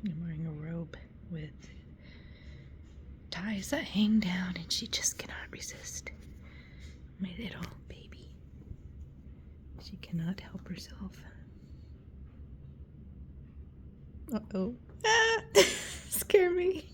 I'm wearing a robe with ties that hang down, and she just cannot resist. My little baby. She cannot help herself. Uh-oh. Ah! Scare me.